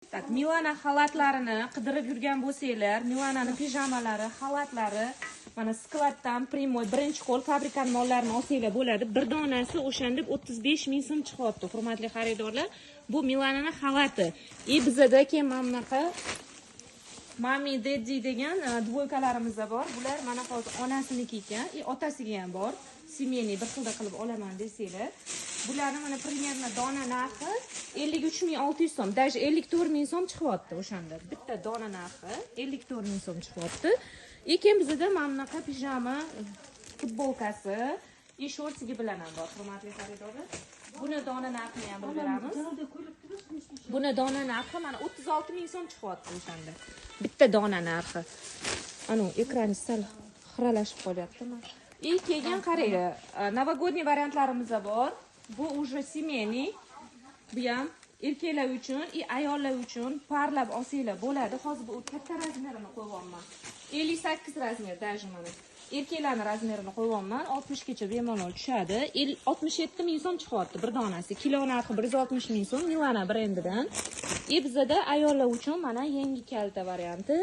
Tak, Milana xalatlarini qidirib yurgan bo'lsanglar, Milanani pijamalari, xalatlari mana skladdan Primoy birinchi qo'l fabrikan mollarini olsanglar bo'ladi. Bir donasi o'shanda 35 ming so'm chiqyapti, hurmatli xaridorlar. Bu Milananing xalati. Bizda keyin mana bunaqa Mami Daddy degan dvoykalarimiz bor. Bular mana hozir onasiniki ekan, otasiga ham bor. Semeyniy bir xilda qilib olaman desanglar. Bularni mana примерно dona narxi 53.600 so'm, даже 54.000 so'm chiqyapti o'shanda. Bitta dona narxi 54.000 so'm chiqyapti. Keyin bizda mana bunaqa pijama futbolkasi, shortsigi bilan ham bor, hurmatli xaridorlar. Buni dona narxini ham bildiramiz. Buni dona narxi mana 36.000 so'm chiqyapti o'shanda. Bitta dona narxi. Ana ekrani sal xiralashib qolyapti. Keyin qarang, novogodniy variantlarimiz bor. Bu уже семейный. Bu ham erkaklar uchun, ayollar uchun parlab olsanglar bo'ladi. Hozir bu katta razmerini qo'yibman. 58 razmer даже mana. Erkaklarning razmerini qo'yibman. 60 gacha bemalol tushadi. 67 ming so'm chiqyapti bir donasi. Kilo narxi 160 ming so'm Milana brendidan. Bizda ayollar uchun mana yangi kalta varianti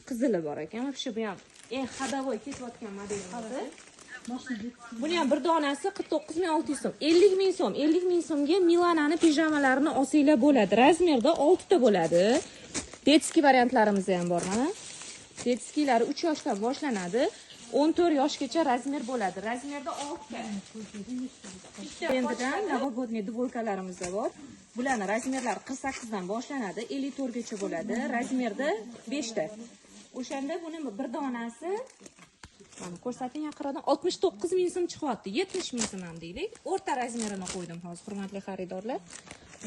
qizili bor ekan. Вообще bu ham eng xadavoy ketayotgan modelimiz. Buni ham bir donasi 49.600 so'm, 50.000 so'm. 50.000 so'mga Milanani pijamalarini olsanglar bo'ladi. Razmerda 6 ta bo'ladi. Detskiy variantlarimiz ham bor mana. Detskiylari 3 yoshdan boshlanadi. 14 yoshgacha razmer bo'ladi. Razmerda 6 ta. Endidan novogodniy dvoykalarimiz bor. Bularning razmerlari 48 dan boshlanadi, 54 gacha bo'ladi. Razmerda 5 ta. O'shanda buni bir donasi mana ko'rsating yaqindan 69 ming so'm chiqyapti. 70 ming so'm ham deylik. O'rta razmerini qo'ydim hozir, hurmatli xaridorlar.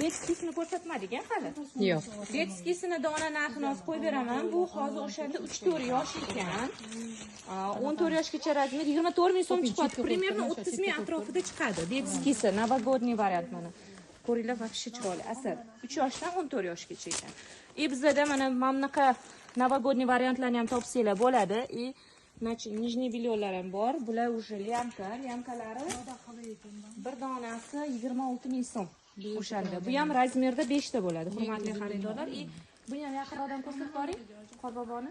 Betskisini ko'rsatmadik hali. Yo'q. Betskisini dona narxini hozir qo'yib beraman. Bu hozir o'shanda 3-4 yosh ekan. 14 yoshgacha razmer 24 ming so'm chiqyapti. Примерно 30 ming atrofida chiqadi. Betskisi novogodniy variant mana. Ko'ringlar, вообще chiroyli. Asal 3 yoshdan 14 yoshgacha ekan. Bizda mana bunaqa novogodniy variantlarni ham topsanglar bo'ladi. Nijniy belyonlar ham bor. Bular уже lyamkalari bir donasi 26 ming so'm. O'shanda. Bu ham razmerda 5 ta bo'ladi, hurmatli xaridorlar. Buni ham yaqinroqdan ko'rsatib boring. Qorboboni.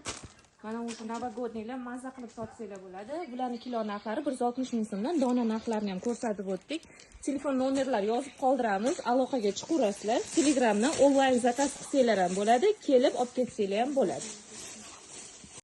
Mana o'sha novogodniylar mazza qilib sotsanglar bo'ladi. Bularning kilo narxlari 160 ming so'mdan. Dona narxlarini ham ko'rsatib o'tdik. Telefon nomerlar yozib qoldiramiz. Aloqaga chiqaverasizlar. Telegramdan onlayn zakaz qilsanglar ham bo'ladi, kelib olib ketsanglar ham bo'ladi.